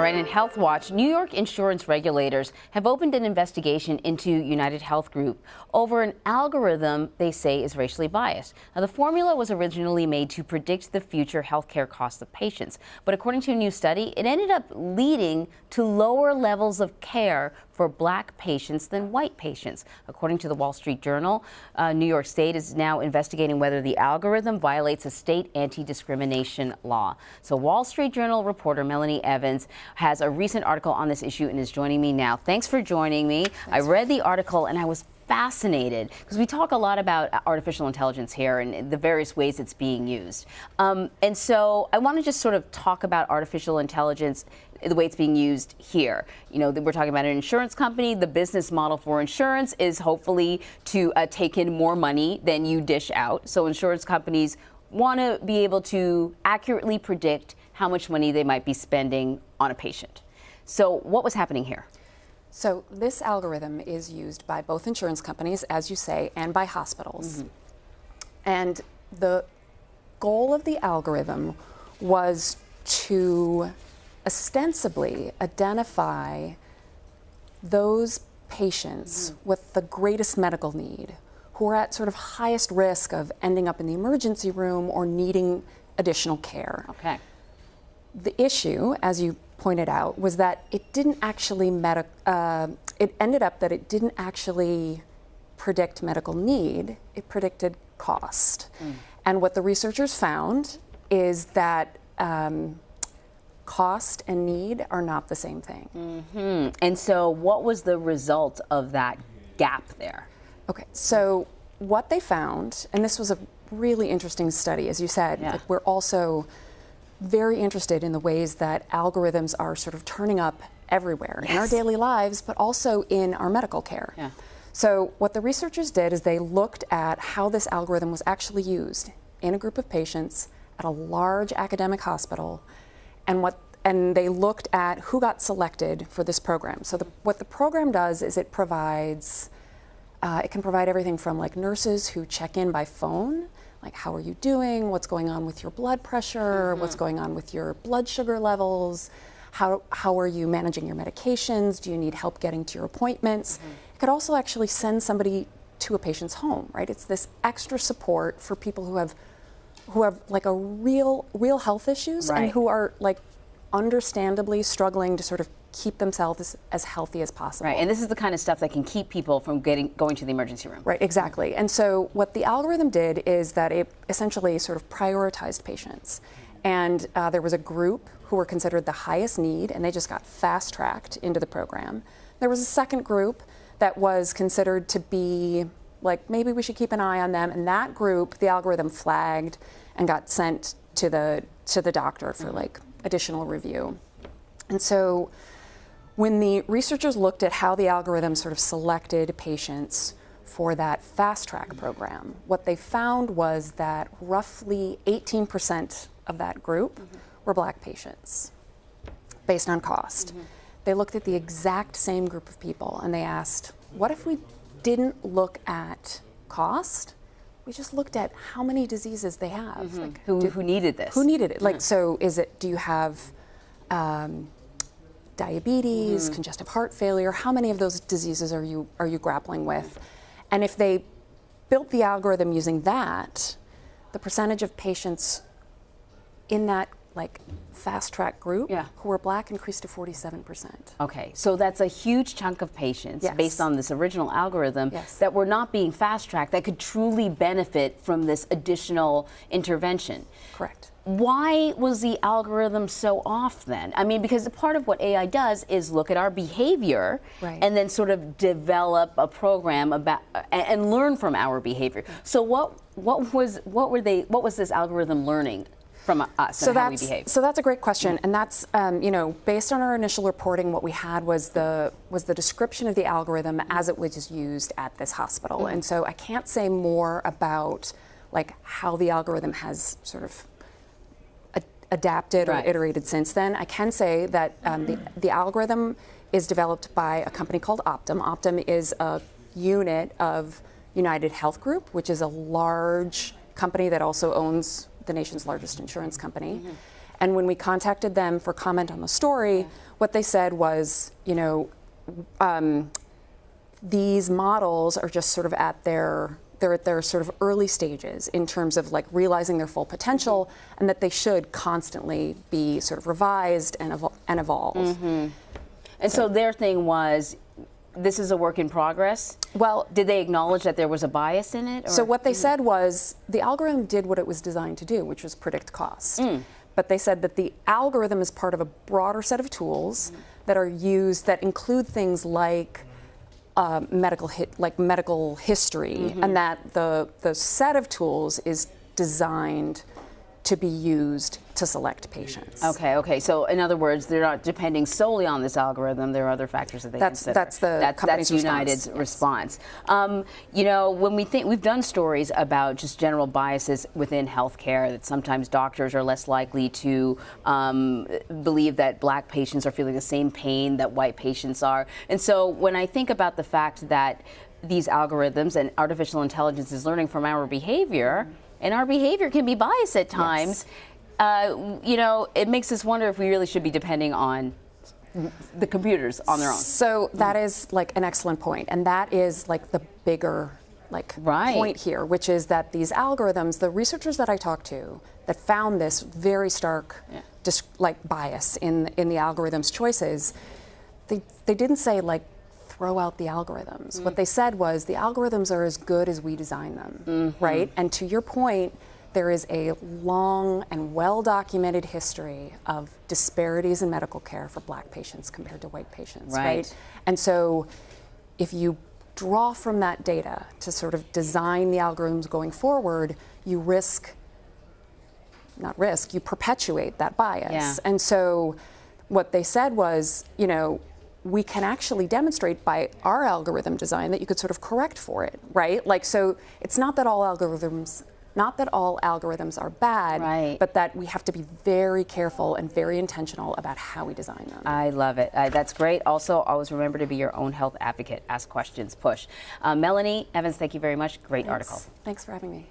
right, in Health Watch, New York insurance regulators have opened an investigation into UnitedHealth Group over an algorithm they say is racially biased. Now, the formula was originally made to predict the future healthcare costs of patients, but according to a new study, it ended up leading to lower levels of care for black patients than white patients. According to the Wall Street Journal, New York State is now investigating whether the algorithm violates a state anti-discrimination law. So Wall Street Journal reporter Melanie Evans has a recent article on this issue and is joining me now. Thanks for joining me. I read the article and I was fascinated because we talk a lot about artificial intelligence here and the various ways it's being used. And so I want to just sort of talk about artificial intelligence, the way it's being used here. You know, we're talking about an insurance company. The business model for insurance is hopefully to take in more money than you dish out. So insurance companies want to be able to accurately predict how much money they might be spending on a patient. So what was happening here? So this algorithm is used by both insurance companies, as you say, and by hospitals. Mm-hmm. And the goal of the algorithm was to ostensibly identify those patients with the greatest medical need, who are at sort of highest risk of ending up in the emergency room or needing additional care. Okay. The issue, as you pointed out, was that it didn't actually it ended up that it didn't actually predict medical need, it predicted cost. And what the researchers found is that cost and need are not the same thing. Mm-hmm. And so what was the result of that gap there? Okay, so what they found, and this was a really interesting study, as you said, like we're also very interested in the ways that algorithms are sort of turning up everywhere in our daily lives, but also in our medical care. Yeah. So what the researchers did is they looked at how this algorithm was actually used in a group of patients at a large academic hospital, and they looked at who got selected for this program. So what the program does is it provides, it can provide everything from like nurses who check in by phone, like how are you doing, what's going on with your blood pressure, what's going on with your blood sugar levels, how are you managing your medications, do you need help getting to your appointments. It could also actually send somebody to a patient's home, right? It's this extra support for people who have like a real health issues and who are like understandably struggling to sort of keep themselves as healthy as possible. Right, and this is the kind of stuff that can keep people from going to the emergency room. Right, exactly. And so what the algorithm did is that it essentially sort of prioritized patients. And there was a group who were considered the highest need, and they just got fast-tracked into the program. There was a second group that was considered to be like, maybe we should keep an eye on them, and that group, the algorithm flagged and got sent to the doctor for like additional review. And so when the researchers looked at how the algorithm sort of selected patients for that fast track program, what they found was that roughly 18% of that group were black patients based on cost. They looked at the exact same group of people and they asked, what if we didn't look at cost? We just looked at how many diseases they have. Like, who needed this? Who needed it? Like, so do you have diabetes, congestive heart failure? How many of those diseases are you grappling with? And if they built the algorithm using that, the percentage of patients in that like fast track group who were black increased to 47%. Okay, so that's a huge chunk of patients based on this original algorithm that were not being fast tracked that could truly benefit from this additional intervention. Correct. Why was the algorithm so off then? I mean, because part of what AI does is look at our behavior and then sort of develop a program about and learn from our behavior. So what was this algorithm learning from us and how we behave? So that's a great question, and that's you know, based on our initial reporting, what we had was the description of the algorithm as it was used at this hospital, and so I can't say more about like how the algorithm has sort of adapted or iterated since then. I can say that the algorithm is developed by a company called Optum. Optum is a unit of UnitedHealth Group, which is a large company that also owns the nation's largest insurance company. And when we contacted them for comment on the story, what they said was, you know, these models are just sort of they're at their sort of early stages in terms of like realizing their full potential, and that they should constantly be sort of revised and evolve. And so their thing was, this is a work in progress? Well, did they acknowledge that there was a bias in it? Or? So what they said was the algorithm did what it was designed to do, which was predict cost. But they said that the algorithm is part of a broader set of tools that are used, that include things like medical history, and that the set of tools is designed to be used to select patients. Okay. So in other words, they're not depending solely on this algorithm. There are other factors that they consider. That's United's response. You know, when we've done stories about just general biases within healthcare, that sometimes doctors are less likely to believe that black patients are feeling the same pain that white patients are. And so when I think about the fact that these algorithms and artificial intelligence is learning from our behavior, and our behavior can be biased at times, you know, it makes us wonder if we really should be depending on the computers on their own. So that is like an excellent point, and that is like the bigger point here, which is that these algorithms, the researchers that I talked to that found this very stark bias in the algorithms' choices, they didn't say like throw out the algorithms. What they said was the algorithms are as good as we design them, right? And to your point, there is a long and well-documented history of disparities in medical care for black patients compared to white patients, right? And so if you draw from that data to sort of design the algorithms going forward, you you perpetuate that bias. And so what they said was, you know, we can actually demonstrate by our algorithm design that you could sort of correct for it, right? Like, so it's not that all algorithms are bad, but that we have to be very careful and very intentional about how we design them. I love it. That's great. Also, always remember to be your own health advocate. Ask questions, push. Melanie Evans, thank you very much. Great article. Thanks for having me.